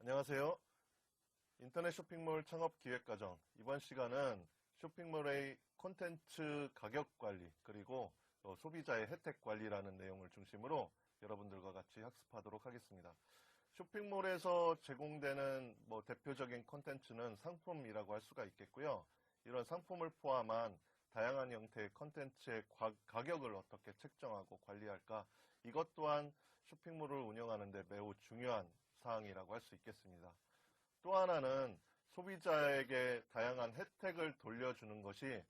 안녕하세요. 인터넷 쇼핑몰 창업 기획과정. 이번 시간은 쇼핑몰의 콘텐츠 가격 관리, 그리고 소비자의 혜택 관리라는 내용을 중심으로 여러분들과 같이 학습하도록 하겠습니다. 쇼핑몰에서 제공되는 대표적인 콘텐츠는 상품이라고 할 수가 있겠고요. 이런 상품을 포함한 다양한 형태의 콘텐츠의 가격을 어떻게 책정하고 관리할까? 이것 또한 쇼핑몰을 운영하는 데 매우 중요한 사항이라고 할 수 있겠습니다. 또 하나는 소비자에게 다양한 혜택을 돌려주는 것이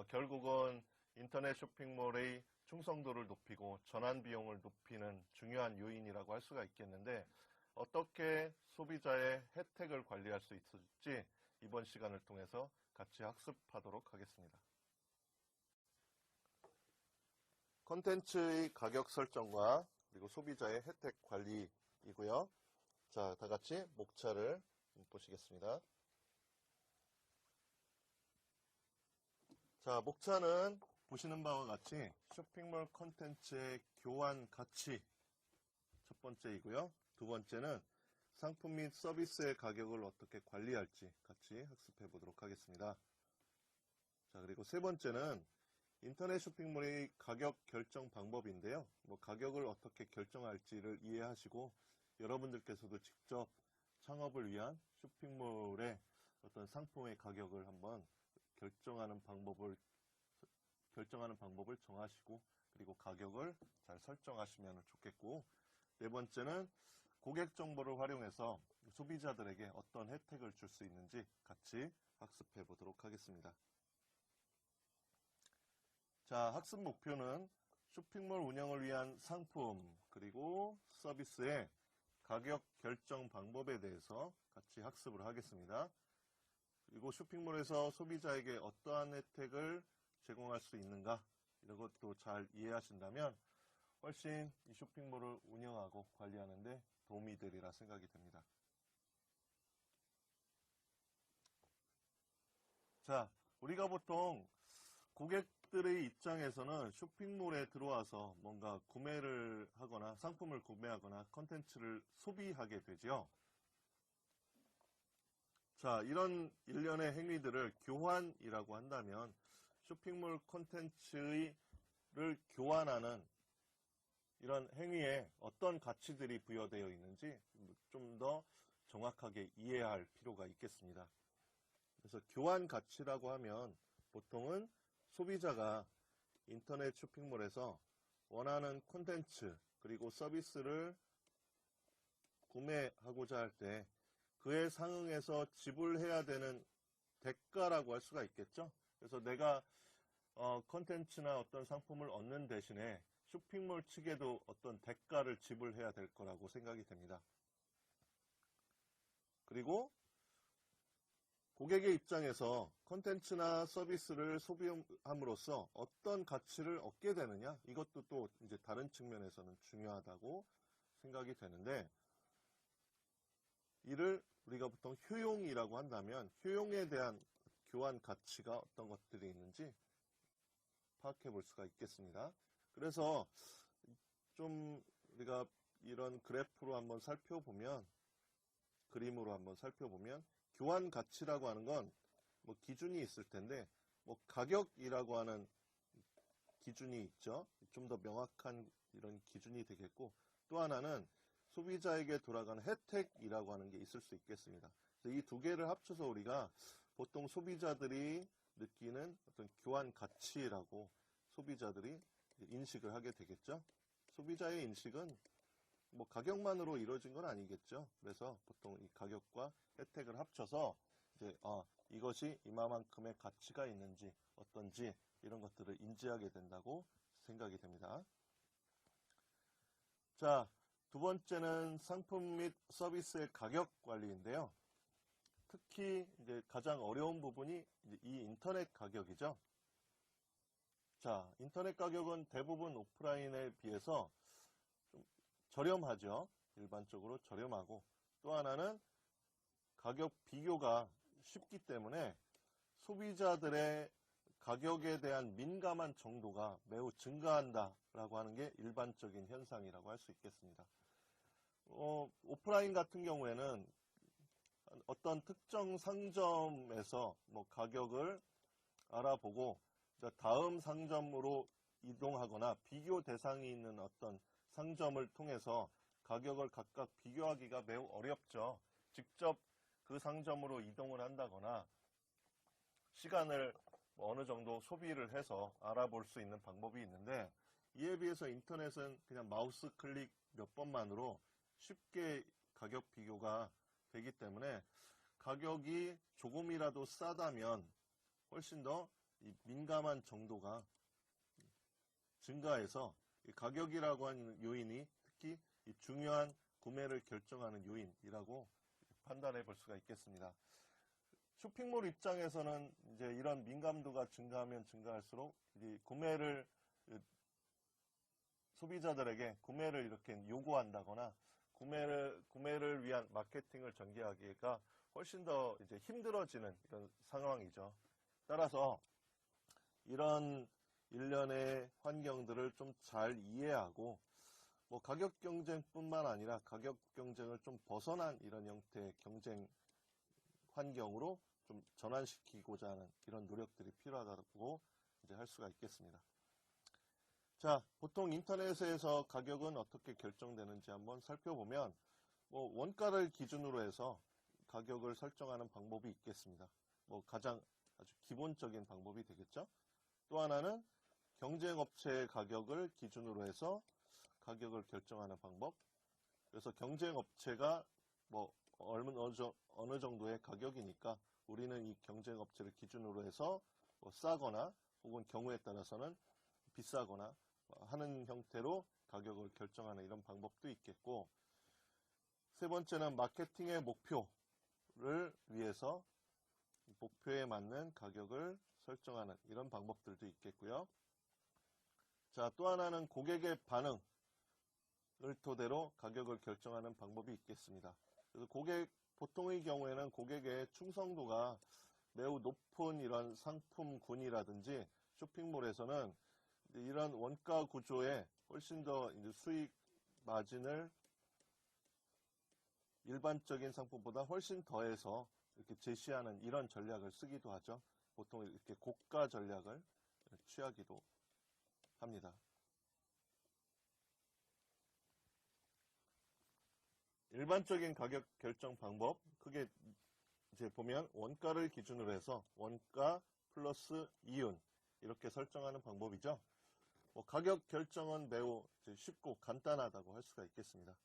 결국은 인터넷 쇼핑몰의 충성도를 높이고 전환 비용을 높이는 중요한 요인이라고 할 수가 있겠는데, 어떻게 소비자의 혜택을 관리할 수 있을지 이번 시간을 통해서 같이 학습하도록 하겠습니다. 콘텐츠의 가격 설정과 그리고 소비자의 혜택 관리이고요. 자, 다 같이 목차를 보시겠습니다. 자, 목차는 보시는 바와 같이 쇼핑몰 콘텐츠의 교환 가치 첫 번째이고요. 두 번째는 상품 및 서비스의 가격을 어떻게 관리할지 같이 학습해 보도록 하겠습니다. 자, 그리고 세 번째는 인터넷 쇼핑몰의 가격 결정 방법인데요. 가격을 어떻게 결정할지를 이해하시고 여러분들께서도 직접 창업을 위한 쇼핑몰의 어떤 상품의 가격을 한번 결정하는 방법을 정하시고, 그리고 가격을 잘 설정하시면 좋겠고, 네 번째는 고객 정보를 활용해서 소비자들에게 어떤 혜택을 줄 수 있는지 같이 학습해 보도록 하겠습니다. 자, 학습 목표는 쇼핑몰 운영을 위한 상품 그리고 서비스의 가격 결정 방법에 대해서 같이 학습을 하겠습니다. 그리고 쇼핑몰에서 소비자에게 어떠한 혜택을 제공할 수 있는가, 이런 것도 잘 이해하신다면 훨씬 이 쇼핑몰을 운영하고 관리하는 데 도움이 되리라 생각이 됩니다. 자, 우리가 보통 고객들의 입장에서는 쇼핑몰에 들어와서 뭔가 구매를 하거나 상품을 구매하거나 컨텐츠를 소비하게 되죠. 자, 이런 일련의 행위들을 교환이라고 한다면 쇼핑몰 콘텐츠를 교환하는 이런 행위에 어떤 가치들이 부여되어 있는지 좀 더 정확하게 이해할 필요가 있겠습니다. 그래서 교환 가치라고 하면 보통은 소비자가 인터넷 쇼핑몰에서 원하는 콘텐츠 그리고 서비스를 구매하고자 할 때 그에 상응해서 지불해야 되는 대가라고 할 수가 있겠죠. 그래서 내가 콘텐츠나 어떤 상품을 얻는 대신에 쇼핑몰 측에도 어떤 대가를 지불해야 될 거라고 생각이 됩니다. 그리고 고객의 입장에서 콘텐츠나 서비스를 소비함으로써 어떤 가치를 얻게 되느냐, 이것도 또 이제 다른 측면에서는 중요하다고 생각이 되는데, 이를 우리가 보통 효용이라고 한다면 효용에 대한 교환 가치가 어떤 것들이 있는지 파악해 볼 수가 있겠습니다. 그래서 좀 우리가 이런 그래프로 한번 살펴보면, 그림으로 한번 살펴보면, 교환 가치라고 하는 건 기준이 있을 텐데, 가격이라고 하는 기준이 있죠. 좀 더 명확한 이런 기준이 되겠고, 또 하나는 소비자에게 돌아가는 혜택이라고 하는 게 있을 수 있겠습니다. 이 두 개를 합쳐서 우리가 보통 소비자들이 느끼는 어떤 교환 가치라고 소비자들이 인식을 하게 되겠죠. 소비자의 인식은 가격만으로 이루어진 건 아니겠죠. 그래서 보통 이 가격과 혜택을 합쳐서 이제 이것이 이만큼의 가치가 있는지 어떤지 이런 것들을 인지하게 된다고 생각이 됩니다. 자, 두 번째는 상품 및 서비스의 가격 관리인데요. 특히 이제 가장 어려운 부분이 이제 이 인터넷 가격이죠. 자, 인터넷 가격은 대부분 오프라인에 비해서 좀 저렴하죠. 일반적으로 저렴하고, 또 하나는 가격 비교가 쉽기 때문에 소비자들의 가격에 대한 민감한 정도가 매우 증가한다라고 하는 게 일반적인 현상이라고 할 수 있겠습니다. 오프라인 같은 경우에는 어떤 특정 상점에서 뭐 가격을 알아보고 다음 상점으로 이동하거나 비교 대상이 있는 어떤 상점을 통해서 가격을 각각 비교하기가 매우 어렵죠. 직접 그 상점으로 이동을 한다거나 시간을 어느 정도 소비를 해서 알아볼 수 있는 방법이 있는데, 이에 비해서 인터넷은 그냥 마우스 클릭 몇 번만으로 쉽게 가격 비교가 되기 때문에 가격이 조금이라도 싸다면 훨씬 더 민감한 정도가 증가해서 가격이라고 하는 요인이 특히 중요한 구매를 결정하는 요인이라고 판단해 볼 수가 있겠습니다. 쇼핑몰 입장에서는 이제 이런 민감도가 증가하면 증가할수록 소비자들에게 구매를 이렇게 요구한다거나 구매를 위한 마케팅을 전개하기가 훨씬 더 이제 힘들어지는 이런 상황이죠. 따라서 이런 일련의 환경들을 좀 잘 이해하고 뭐 가격 경쟁뿐만 아니라 가격 경쟁을 좀 벗어난 이런 형태의 경쟁 환경으로 좀 전환시키고자 하는 이런 노력들이 필요하다고 이제 할 수가 있겠습니다. 자, 보통 인터넷에서 가격은 어떻게 결정되는지 한번 살펴보면 뭐 원가를 기준으로 해서 가격을 설정하는 방법이 있겠습니다. 뭐 가장 아주 기본적인 방법이 되겠죠. 또 하나는 경쟁업체의 가격을 기준으로 해서 가격을 결정하는 방법. 그래서 경쟁업체가 뭐 어느 정도의 가격이니까 우리는 이 경쟁업체를 기준으로 해서 뭐 싸거나 혹은 경우에 따라서는 비싸거나 하는 형태로 가격을 결정하는 이런 방법도 있겠고, 세 번째는 마케팅의 목표를 위해서 목표에 맞는 가격을 설정하는 이런 방법들도 있겠고요. 자, 또 하나는 고객의 반응을 토대로 가격을 결정하는 방법이 있겠습니다. 그래서 보통의 경우에는 고객의 충성도가 매우 높은 이런 상품군이라든지 쇼핑몰에서는 이런 원가 구조에 훨씬 더 이제 수익 마진을 일반적인 상품보다 훨씬 더해서 이렇게 제시하는 이런 전략을 쓰기도 하죠. 보통 이렇게 고가 전략을 취하기도 합니다. 일반적인 가격 결정 방법, 크게 이제 보면 원가를 기준으로 해서 원가 플러스 이윤 이렇게 설정하는 방법이죠. 뭐 가격 결정은 매우 쉽고 간단하다고 할 수가 있겠습니다.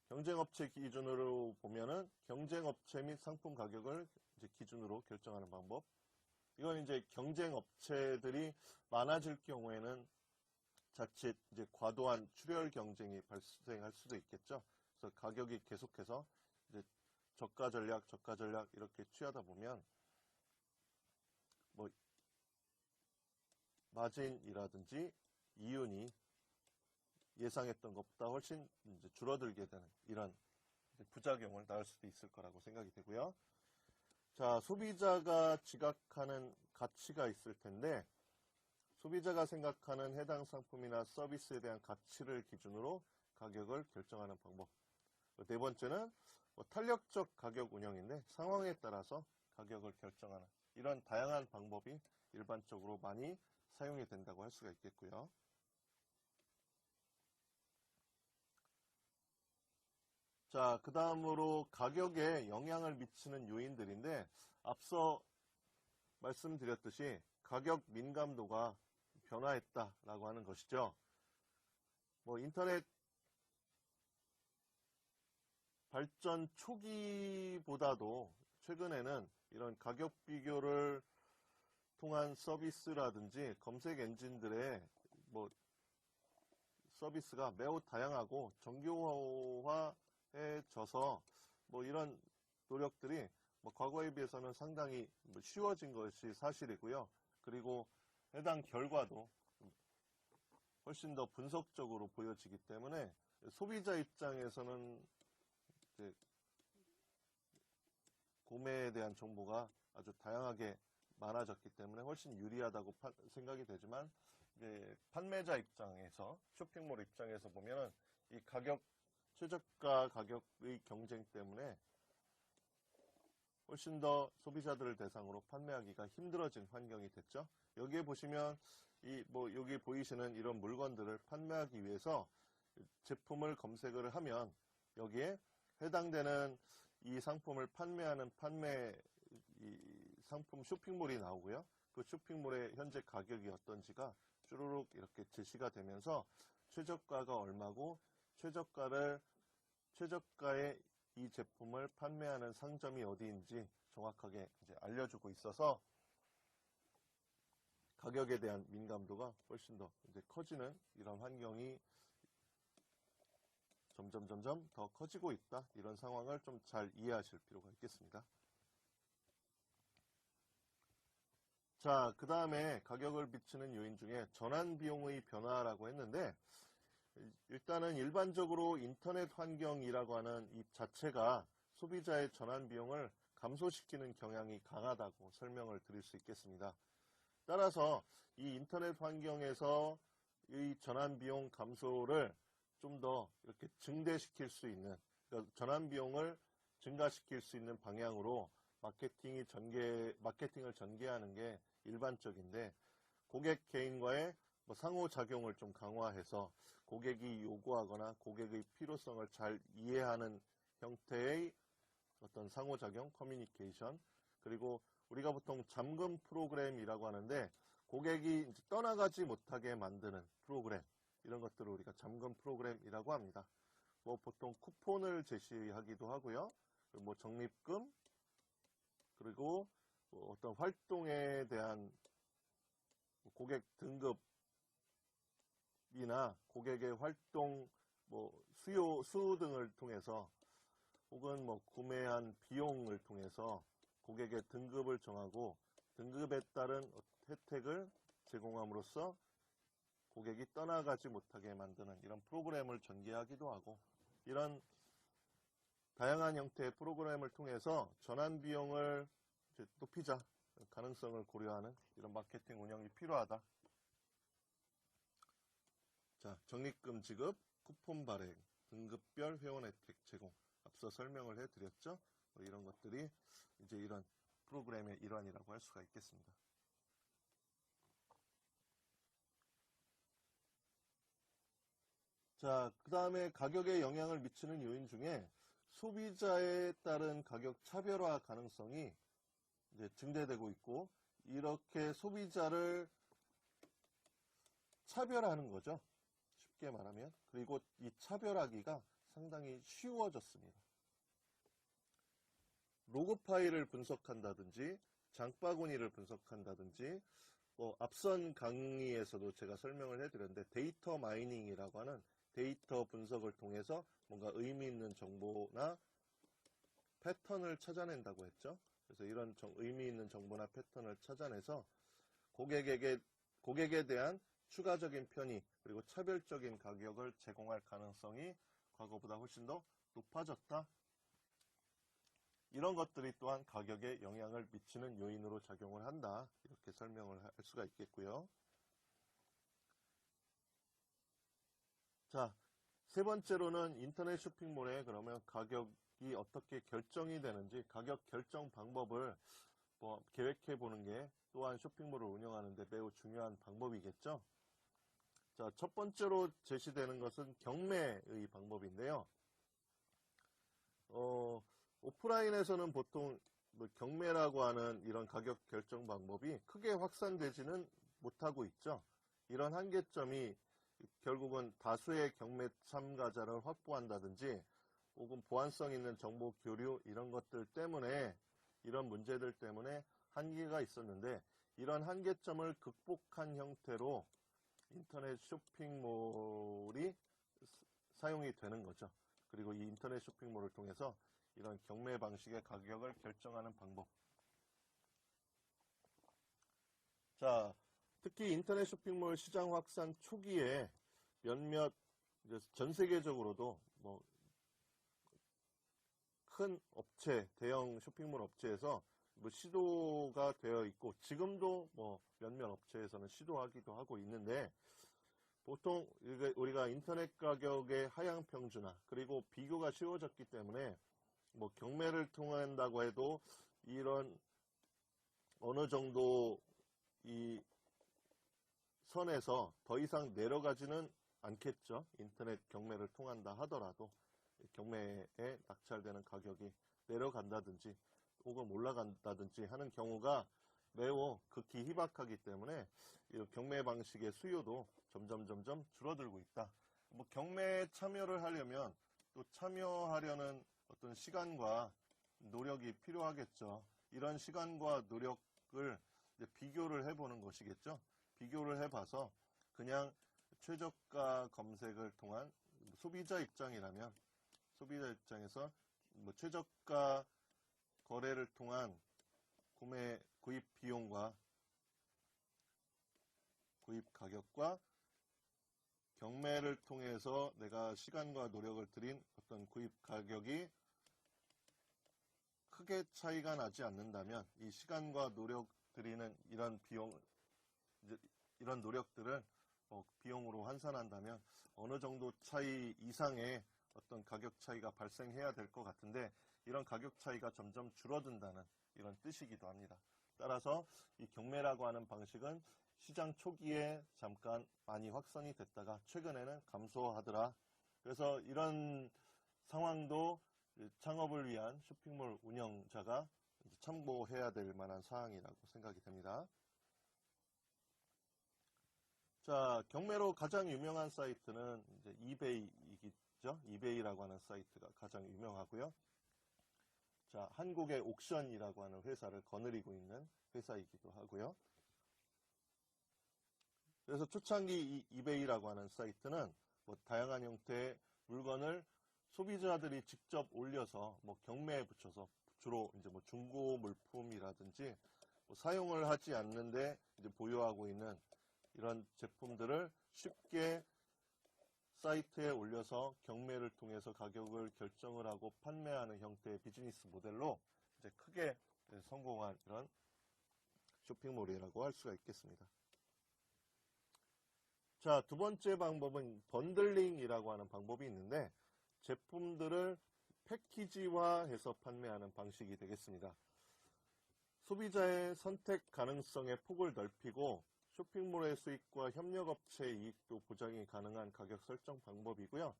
경쟁업체 기준으로 보면은 경쟁업체 및 상품 가격을 이제 기준으로 결정하는 방법. 이건 이제 경쟁업체들이 많아질 경우에는 자칫 이제 과도한 출혈 경쟁이 발생할 수도 있겠죠. 그래서 가격이 계속해서 이제 저가 전략 이렇게 취하다 보면 뭐 마진이라든지 이윤이 예상했던 것보다 훨씬 이제 줄어들게 되는 이런 부작용을 낳을 수도 있을 거라고 생각이 되고요. 자, 소비자가 지각하는 가치가 있을 텐데, 소비자가 생각하는 해당 상품이나 서비스에 대한 가치를 기준으로 가격을 결정하는 방법. 네 번째는 탄력적 가격 운영인데, 상황에 따라서 가격을 결정하는 이런 다양한 방법이 일반적으로 많이 사용이 된다고 할 수가 있겠고요. 자, 그 다음으로 가격에 영향을 미치는 요인들인데, 앞서 말씀드렸듯이 가격 민감도가 변화했다라고 하는 것이죠. 뭐 인터넷 발전 초기보다도 최근에는 이런 가격 비교를 통한 서비스라든지 검색 엔진들의 뭐 서비스가 매우 다양하고 정교화해져서 뭐 이런 노력들이 뭐 과거에 비해서는 상당히 쉬워진 것이 사실이고요. 그리고 해당 결과도 훨씬 더 분석적으로 보여지기 때문에 소비자 입장에서는 이제 구매에 대한 정보가 아주 다양하게 많아졌기 때문에 훨씬 유리하다고 생각이 되지만, 이제 판매자 입장에서, 쇼핑몰 입장에서 보면은 이 가격, 최저가 가격의 경쟁 때문에 훨씬 더 소비자들을 대상으로 판매하기가 힘들어진 환경이 됐죠. 여기에 보시면 여기 보이시는 이런 물건들을 판매하기 위해서 제품을 검색을 하면 여기에 해당되는 이 상품을 판매하는 이 상품 쇼핑몰이 나오고요. 그 쇼핑몰의 현재 가격이 어떤지가 쭈루룩 이렇게 제시가 되면서 최저가가 얼마고 최저가의 이 제품을 판매하는 상점이 어디인지 정확하게 이제 알려주고 있어서 가격에 대한 민감도가 훨씬 더 이제 커지는 이런 환경이 점점 더 커지고 있다. 이런 상황을 좀 잘 이해하실 필요가 있겠습니다. 자, 그 다음에 가격을 미치는 요인 중에 전환 비용의 변화라고 했는데, 일단은 일반적으로 인터넷 환경이라고 하는 이 자체가 소비자의 전환 비용을 감소시키는 경향이 강하다고 설명을 드릴 수 있겠습니다. 따라서 이 인터넷 환경에서 이 전환 비용 감소를 좀 더 이렇게 증대시킬 수 있는, 그러니까 전환 비용을 증가시킬 수 있는 방향으로 마케팅을 전개하는 게 일반적인데, 고객 개인과의 상호작용을 좀 강화해서 고객이 요구하거나 고객의 필요성을 잘 이해하는 형태의 어떤 상호작용, 커뮤니케이션, 그리고 우리가 보통 잠금 프로그램이라고 하는데 고객이 이제 떠나가지 못하게 만드는 프로그램, 이런 것들을 우리가 잠금 프로그램이라고 합니다. 보통 쿠폰을 제시하기도 하고요. 적립금, 그리고 어떤 활동에 대한 고객 등급이나 고객의 활동 수 등을 통해서 혹은 구매한 비용을 통해서 고객의 등급을 정하고 등급에 따른 혜택을 제공함으로써 고객이 떠나가지 못하게 만드는 이런 프로그램을 전개하기도 하고, 이런 다양한 형태의 프로그램을 통해서 전환 비용을 높이자 가능성을 고려하는 이런 마케팅 운영이 필요하다. 자, 적립금 지급, 쿠폰 발행, 등급별 회원 혜택 제공, 앞서 설명을 해드렸죠. 이런 것들이 이제 이런 프로그램의 일환이라고 할 수가 있겠습니다. 자, 그 다음에 가격에 영향을 미치는 요인 중에 소비자에 따른 가격 차별화 가능성이 이제 증대되고 있고, 이렇게 소비자를 차별하는 거죠. 쉽게 말하면. 그리고 이 차별하기가 상당히 쉬워졌습니다. 로그 파일을 분석한다든지 장바구니를 분석한다든지 앞선 강의에서도 제가 설명을 해드렸는데 데이터 마이닝이라고 하는 데이터 분석을 통해서 뭔가 의미 있는 정보나 패턴을 찾아낸다고 했죠. 그래서 이런 의미 있는 정보나 패턴을 찾아내서 고객에 대한 추가적인 편의 그리고 차별적인 가격을 제공할 가능성이 과거보다 훨씬 더 높아졌다. 이런 것들이 또한 가격에 영향을 미치는 요인으로 작용을 한다. 이렇게 설명을 할 수가 있겠고요. 자, 세 번째로는 인터넷 쇼핑몰에 그러면 가격이 어떻게 결정이 되는지 가격 결정 방법을 계획해 보는 게 또한 쇼핑몰을 운영하는 데 매우 중요한 방법이겠죠. 자, 첫 번째로 제시되는 것은 경매의 방법인데요. 오프라인에서는 보통 경매라고 하는 이런 가격 결정 방법이 크게 확산되지는 못하고 있죠. 이런 한계점이 결국은 다수의 경매 참가자를 확보한다든지 혹은 보안성 있는 정보 교류 이런 것들 때문에 이런 문제들 때문에 한계가 있었는데, 이런 한계점을 극복한 형태로 인터넷 쇼핑몰이 사용이 되는 거죠. 그리고 이 인터넷 쇼핑몰을 통해서 이런 경매 방식의 가격을 결정하는 방법. 자, 특히 인터넷 쇼핑몰 시장 확산 초기에 몇몇 전 세계적으로도 큰 업체, 대형 쇼핑몰 업체에서 시도가 되어 있고 지금도 몇몇 업체에서는 시도하기도 하고 있는데, 보통 우리가 인터넷 가격의 하향 평준화 그리고 비교가 쉬워졌기 때문에 뭐 경매를 통한다고 해도 이런 어느 정도 이 선에서 더 이상 내려가지는 않겠죠. 인터넷 경매를 통한다 하더라도 경매에 낙찰되는 가격이 내려간다든지 혹은 올라간다든지 하는 경우가 매우 극히 희박하기 때문에 이 경매 방식의 수요도 점점 줄어들고 있다. 뭐 경매에 참여를 하려면 또 참여하려는 어떤 시간과 노력이 필요하겠죠. 이런 시간과 노력을 이제 비교를 해보는 것이겠죠. 비교를 해봐서 그냥 최저가 검색을 통한 소비자 입장이라면 소비자 입장에서 뭐 최저가 거래를 통한 구입 비용과 구입 가격과 경매를 통해서 내가 시간과 노력을 들인 어떤 구입 가격이 크게 차이가 나지 않는다면 이 시간과 노력 들이는 이런 이런 노력들을 비용으로 환산한다면 어느 정도 차이 이상의 어떤 가격 차이가 발생해야 될 것 같은데 이런 가격 차이가 점점 줄어든다는 이런 뜻이기도 합니다. 따라서 이 경매라고 하는 방식은 시장 초기에 잠깐 많이 확산이 됐다가 최근에는 감소하더라. 그래서 이런 상황도 창업을 위한 쇼핑몰 운영자가 참고해야 될 만한 사항이라고 생각이 됩니다. 자, 경매로 가장 유명한 사이트는 이제 이베이이죠. 이베이라고 하는 사이트가 가장 유명하고요. 자, 한국의 옥션이라고 하는 회사를 거느리고 있는 회사이기도 하고요. 그래서 초창기 이베이라고 하는 사이트는 뭐 다양한 형태의 물건을 소비자들이 직접 올려서 뭐 경매에 붙여서 주로 이제 뭐 중고 물품이라든지 뭐 사용을 하지 않는데 이제 보유하고 있는 이런 제품들을 쉽게 사이트에 올려서 경매를 통해서 가격을 결정을 하고 판매하는 형태의 비즈니스 모델로 이제 크게 성공한 이런 쇼핑몰이라고 할 수가 있겠습니다. 자, 두 번째 방법은 번들링이라고 하는 방법이 있는데 제품들을 패키지화해서 판매하는 방식이 되겠습니다. 소비자의 선택 가능성의 폭을 넓히고 쇼핑몰의 수익과 협력업체의 이익도 보장이 가능한 가격 설정 방법이고요.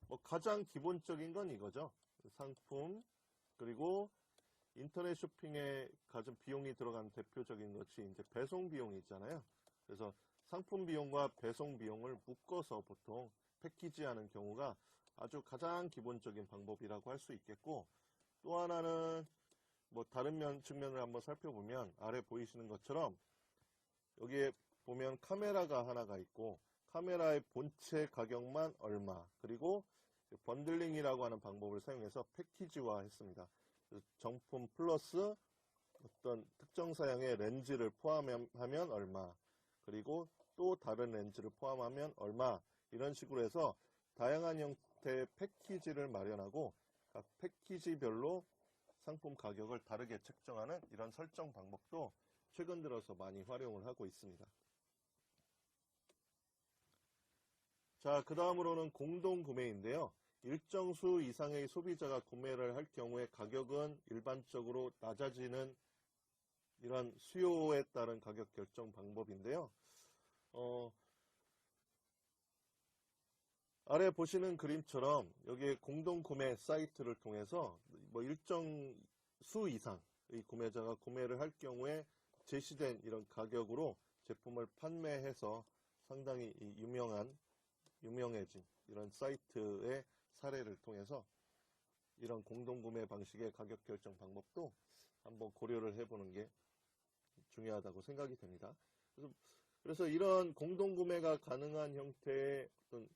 뭐 가장 기본적인 건 이거죠. 상품 그리고 인터넷 쇼핑에 가진 비용이 들어간 대표적인 것이 이제 배송 비용이 있잖아요. 그래서 상품 비용과 배송 비용을 묶어서 보통 패키지하는 경우가 아주 가장 기본적인 방법이라고 할 수 있겠고 또 하나는 뭐 다른 측면을 한번 살펴보면 아래 보이시는 것처럼 여기에 보면 카메라가 하나가 있고 카메라의 본체 가격만 얼마 그리고 번들링이라고 하는 방법을 사용해서 패키지화 했습니다. 정품 플러스 어떤 특정 사양의 렌즈를 포함하면 얼마 그리고 또 다른 렌즈를 포함하면 얼마 이런 식으로 해서 다양한 형태의 패키지를 마련하고 각 패키지별로 상품 가격을 다르게 책정하는 이런 설정 방법도 최근 들어서 많이 활용을 하고 있습니다. 자, 그 다음으로는 공동구매인데요. 일정 수 이상의 소비자가 구매를 할 경우에 가격은 일반적으로 낮아지는 이런 수요에 따른 가격 결정 방법인데요. 아래 보시는 그림처럼 여기에 공동구매 사이트를 통해서 뭐 일정 수 이상의 구매자가 구매를 할 경우에 제시된 이런 가격으로 제품을 판매해서 상당히 유명해진 이런 사이트의 사례를 통해서 이런 공동구매 방식의 가격 결정 방법도 한번 고려를 해보는 게 중요하다고 생각이 됩니다. 그래서 이런 공동구매가 가능한 형태의 어떤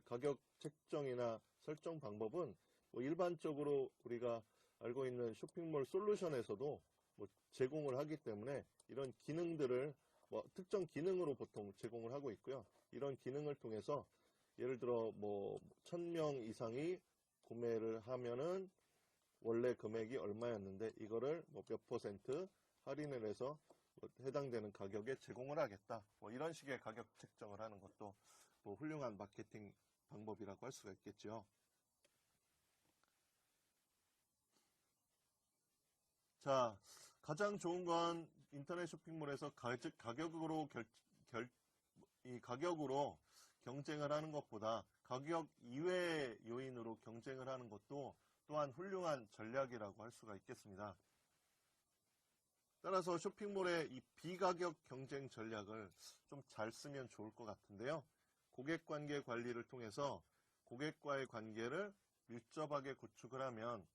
가격 책정이나 설정 방법은 뭐 일반적으로 우리가 알고 있는 쇼핑몰 솔루션에서도 뭐 제공을 하기 때문에 이런 기능들을 뭐 특정 기능으로 보통 제공을 하고 있고요. 이런 기능을 통해서 예를 들어 뭐 1000명 이상이 구매를 하면은 원래 금액이 얼마였는데 이거를 뭐 몇 % 할인을 해서 해당되는 가격에 제공을 하겠다. 뭐 이런 식의 가격 책정을 하는 것도 뭐 훌륭한 마케팅 방법이라고 할 수가 있겠죠. 자, 가장 좋은 건 인터넷 쇼핑몰에서 가격으로 경쟁을 하는 것보다 가격 이외의 요인으로 경쟁을 하는 것도 또한 훌륭한 전략이라고 할 수가 있겠습니다. 따라서 쇼핑몰의 이 비가격 경쟁 전략을 좀 잘 쓰면 좋을 것 같은데요. 고객관계 관리를 통해서 고객과의 관계를 밀접하게 구축을 하면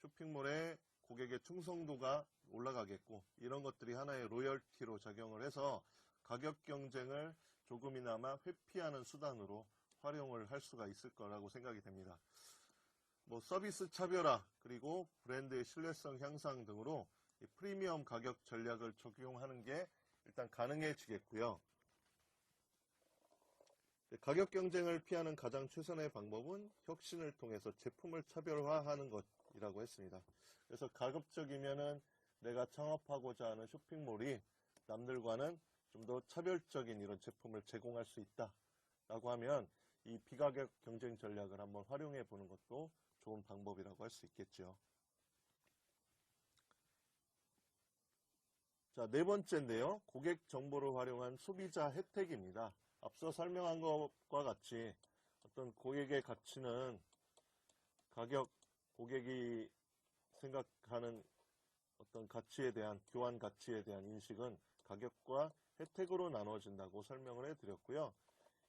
쇼핑몰의 고객의 충성도가 올라가겠고, 이런 것들이 하나의 로열티로 작용을 해서 가격 경쟁을 조금이나마 회피하는 수단으로 활용을 할 수가 있을 거라고 생각이 됩니다. 뭐 서비스 차별화, 그리고 브랜드의 신뢰성 향상 등으로 이 프리미엄 가격 전략을 적용하는 게 일단 가능해지겠고요. 가격 경쟁을 피하는 가장 최선의 방법은 혁신을 통해서 제품을 차별화하는 것이라고 했습니다. 그래서 가급적이면은 내가 창업하고자 하는 쇼핑몰이 남들과는 좀 더 차별적인 이런 제품을 제공할 수 있다 라고 하면 이 비가격 경쟁 전략을 한번 활용해 보는 것도 좋은 방법이라고 할 수 있겠죠. 자, 네 번째인데요. 고객 정보를 활용한 소비자 혜택입니다. 앞서 설명한 것과 같이 어떤 고객의 가치는 고객이 생각하는 어떤 가치에 대한, 교환 가치에 대한 인식은 가격과 혜택으로 나눠진다고 설명을 해드렸고요.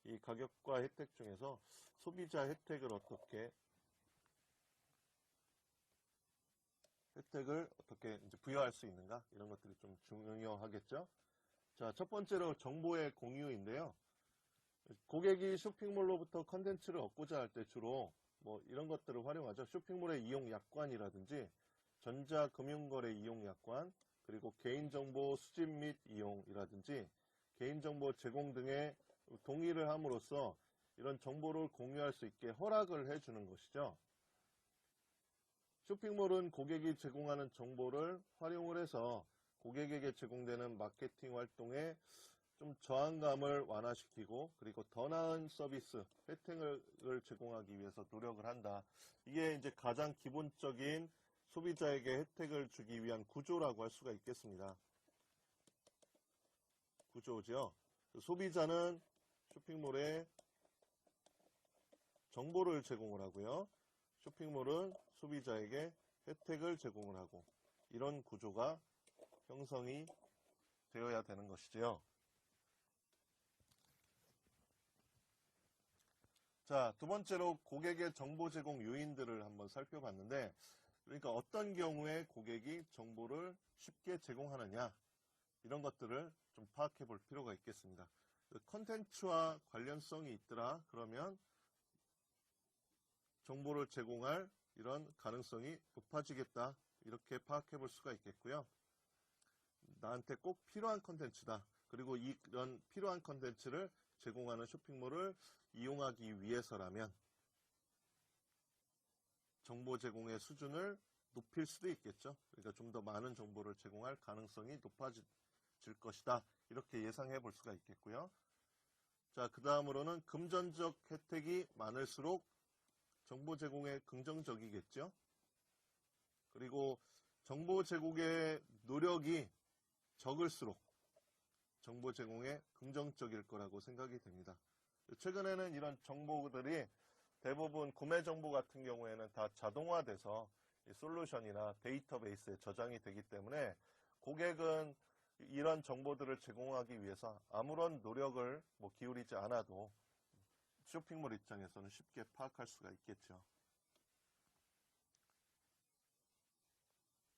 이 가격과 혜택 중에서 소비자 혜택을 어떻게 이제 부여할 수 있는가, 이런 것들이 좀 중요하겠죠. 자, 첫 번째로 정보의 공유인데요. 고객이 쇼핑몰로부터 컨텐츠를 얻고자 할 때 주로 뭐 이런 것들을 활용하죠. 쇼핑몰의 이용 약관이라든지 전자금융거래 이용 약관, 그리고 개인정보 수집 및 이용이라든지 개인정보 제공 등의 동의를 함으로써 이런 정보를 공유할 수 있게 허락을 해주는 것이죠. 쇼핑몰은 고객이 제공하는 정보를 활용을 해서 고객에게 제공되는 마케팅 활동에 좀 저항감을 완화시키고, 그리고 더 나은 서비스, 혜택을 제공하기 위해서 노력을 한다. 이게 이제 가장 기본적인 소비자에게 혜택을 주기 위한 구조라고 할 수가 있겠습니다. 구조죠. 소비자는 쇼핑몰에 정보를 제공을 하고요. 쇼핑몰은 소비자에게 혜택을 제공을 하고, 이런 구조가 형성이 되어야 되는 것이죠. 자, 두 번째로 고객의 정보 제공 요인들을 한번 살펴봤는데, 그러니까 어떤 경우에 고객이 정보를 쉽게 제공하느냐, 이런 것들을 좀 파악해 볼 필요가 있겠습니다. 컨텐츠와 관련성이 있더라 그러면 정보를 제공할 이런 가능성이 높아지겠다, 이렇게 파악해 볼 수가 있겠고요. 나한테 꼭 필요한 컨텐츠다, 그리고 이런 필요한 컨텐츠를 제공하는 쇼핑몰을 이용하기 위해서라면 정보 제공의 수준을 높일 수도 있겠죠. 그러니까 좀 더 많은 정보를 제공할 가능성이 높아질 것이다, 이렇게 예상해 볼 수가 있겠고요. 자, 그 다음으로는 금전적 혜택이 많을수록 정보 제공에 긍정적이겠죠. 그리고 정보 제공의 노력이 적을수록 정보 제공에 긍정적일 거라고 생각이 됩니다. 최근에는 이런 정보들이 대부분 구매 정보 같은 경우에는 다 자동화돼서 솔루션이나 데이터베이스에 저장이 되기 때문에 고객은 이런 정보들을 제공하기 위해서 아무런 노력을 기울이지 않아도 쇼핑몰 입장에서는 쉽게 파악할 수가 있겠죠.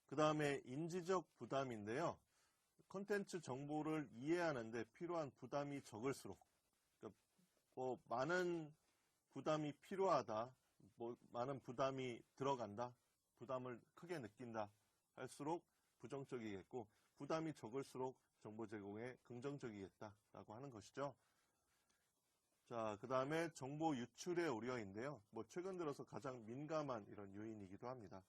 그 다음에 인지적 부담인데요. 콘텐츠 정보를 이해하는데 필요한 부담이 적을수록, 그러니까 많은 부담이 필요하다, 많은 부담이 들어간다, 부담을 크게 느낀다 할수록 부정적이겠고, 부담이 적을수록 정보 제공에 긍정적이겠다라고 하는 것이죠. 자, 그 다음에 정보 유출의 우려인데요. 최근 들어서 가장 민감한 이런 요인이기도 합니다.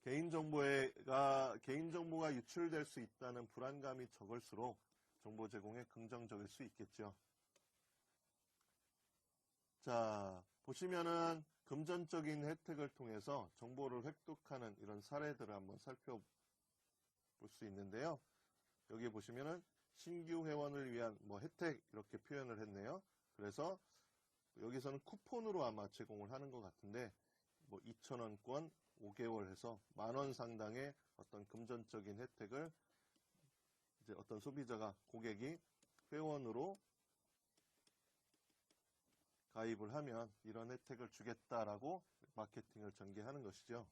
개인정보가 유출될 수 있다는 불안감이 적을수록 정보 제공에 긍정적일 수 있겠죠. 자, 보시면은 금전적인 혜택을 통해서 정보를 획득하는 이런 사례들을 한번 살펴볼 수 있는데요. 여기 보시면은 신규 회원을 위한 뭐 혜택 이렇게 표현을 했네요. 그래서 여기서는 쿠폰으로 아마 제공을 하는 것 같은데 뭐 2,000원권 5개월 해서 10,000원 상당의 어떤 금전적인 혜택을 이제 어떤 소비자가 고객이 회원으로 가입을 하면 이런 혜택을 주겠다라고 마케팅을 전개하는 것이죠.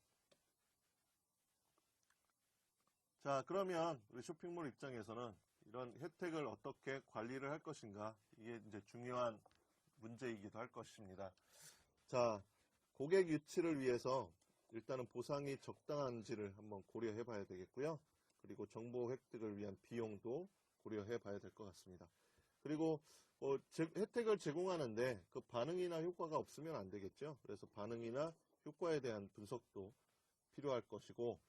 자, 그러면 우리 쇼핑몰 입장에서는 이런 혜택을 어떻게 관리를 할 것인가, 이게 이제 중요한 문제이기도 할 것입니다. 자, 고객 유치를 위해서 일단은 보상이 적당한지를 한번 고려해 봐야 되겠고요. 그리고 정보 획득을 위한 비용도 고려해 봐야 될 것 같습니다. 그리고 혜택을 제공하는데 그 반응이나 효과가 없으면 안 되겠죠. 그래서 반응이나 효과에 대한 분석도 필요할 것이고,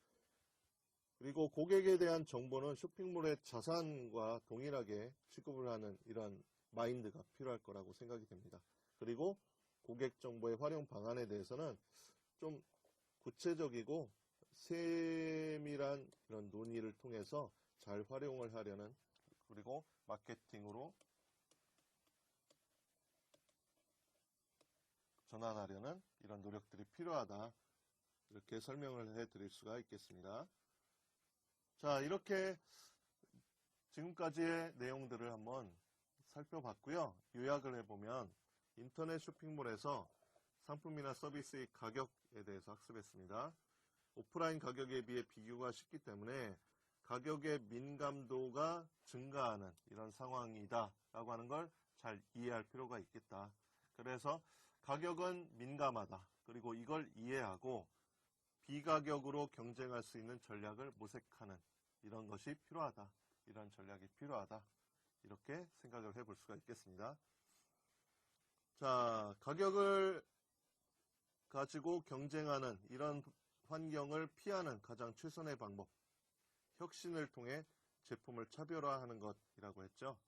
그리고 고객에 대한 정보는 쇼핑몰의 자산과 동일하게 취급을 하는 이런 마인드가 필요할 거라고 생각이 됩니다. 그리고 고객 정보의 활용 방안에 대해서는 좀 구체적이고 세밀한 이런 논의를 통해서 잘 활용을 하려는, 그리고 마케팅으로 전환하려는 이런 노력들이 필요하다, 이렇게 설명을 해드릴 수가 있겠습니다. 자, 이렇게 지금까지의 내용들을 한번 살펴봤고요. 요약을 해보면 인터넷 쇼핑몰에서 상품이나 서비스의 가격에 대해서 학습했습니다. 오프라인 가격에 비해 비교가 쉽기 때문에 가격의 민감도가 증가하는 이런 상황이다 라고 하는 걸 잘 이해할 필요가 있겠다. 그래서 가격은 민감하다. 그리고 이걸 이해하고 비가격으로 경쟁할 수 있는 전략을 모색하는 이런 것이 필요하다. 이런 전략이 필요하다. 이렇게 생각을 해볼 수가 있겠습니다. 자, 가격을 가지고 경쟁하는 이런 환경을 피하는 가장 최선의 방법, 혁신을 통해 제품을 차별화하는 것이라고 했죠.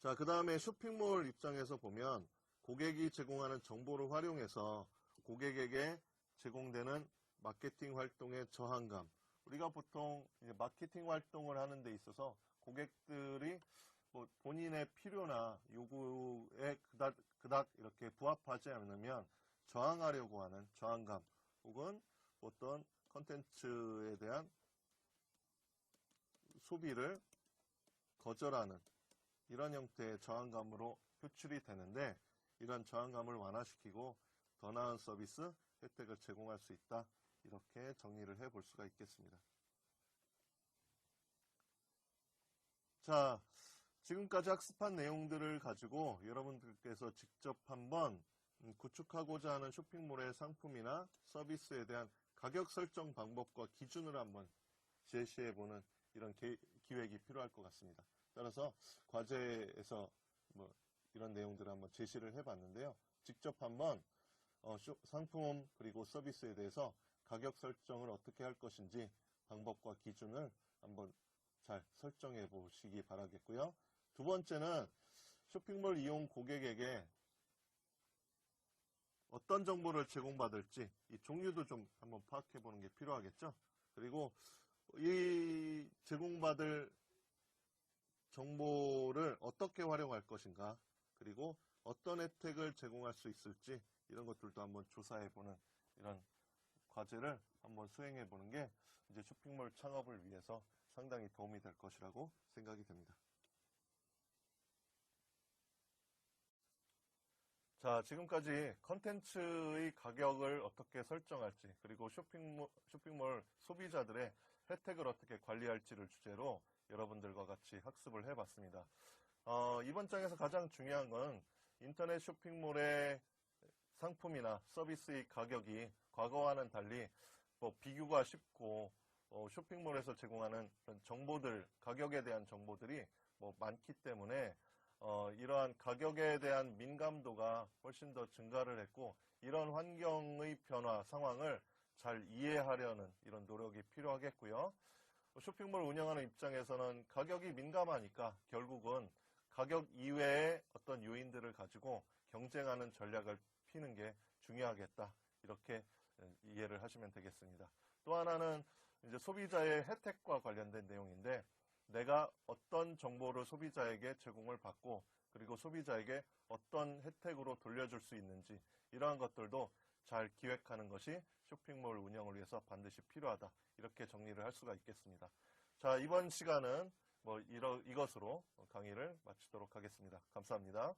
자, 그 다음에 쇼핑몰 입장에서 보면 고객이 제공하는 정보를 활용해서 고객에게 제공되는 마케팅 활동의 저항감, 우리가 보통 이제 마케팅 활동을 하는 데 있어서 고객들이 뭐 본인의 필요나 요구에 그닥 이렇게 부합하지 않으면 저항하려고 하는 저항감, 혹은 어떤 컨텐츠에 대한 소비를 거절하는 이런 형태의 저항감으로 표출이 되는데, 이런 저항감을 완화시키고 더 나은 서비스, 혜택을 제공할 수 있다. 이렇게 정리를 해볼 수가 있겠습니다. 자, 지금까지 학습한 내용들을 가지고 여러분들께서 직접 한번 구축하고자 하는 쇼핑몰의 상품이나 서비스에 대한 가격 설정 방법과 기준을 한번 제시해보는 이런 기획이 필요할 것 같습니다. 따라서 과제에서 뭐 이런 내용들을 한번 제시를 해봤는데요. 직접 한번 상품 그리고 서비스에 대해서 가격 설정을 어떻게 할 것인지 방법과 기준을 한번 잘 설정해 보시기 바라겠고요. 두 번째는 쇼핑몰 이용 고객에게 어떤 정보를 제공받을지 이 종류도 좀 한번 파악해 보는 게 필요하겠죠. 그리고 이 제공받을 정보를 어떻게 활용할 것인가, 그리고 어떤 혜택을 제공할 수 있을지 이런 것들도 한번 조사해보는 이런 과제를 한번 수행해보는 게 이제 쇼핑몰 창업을 위해서 상당히 도움이 될 것이라고 생각이 됩니다. 자, 지금까지 컨텐츠의 가격을 어떻게 설정할지, 그리고 쇼핑몰 소비자들의 혜택을 어떻게 관리할지를 주제로 여러분들과 같이 학습을 해봤습니다. 이번 장에서 가장 중요한 건 인터넷 쇼핑몰의 상품이나 서비스의 가격이 과거와는 달리 비교가 쉽고 쇼핑몰에서 제공하는 정보들, 가격에 대한 정보들이 많기 때문에 이러한 가격에 대한 민감도가 훨씬 더 증가를 했고, 이런 환경의 변화 상황을 잘 이해하려는 이런 노력이 필요하겠고요. 쇼핑몰 운영하는 입장에서는 가격이 민감하니까 결국은 가격 이외의 어떤 요인들을 가지고 경쟁하는 전략을 피는 게 중요하겠다. 이렇게 이해를 하시면 되겠습니다. 또 하나는 이제 소비자의 혜택과 관련된 내용인데, 내가 어떤 정보를 소비자에게 제공을 받고 그리고 소비자에게 어떤 혜택으로 돌려줄 수 있는지, 이러한 것들도 잘 기획하는 것이 쇼핑몰 운영을 위해서 반드시 필요하다. 이렇게 정리를 할 수가 있겠습니다. 자, 이번 시간은 이것으로 강의를 마치도록 하겠습니다. 감사합니다.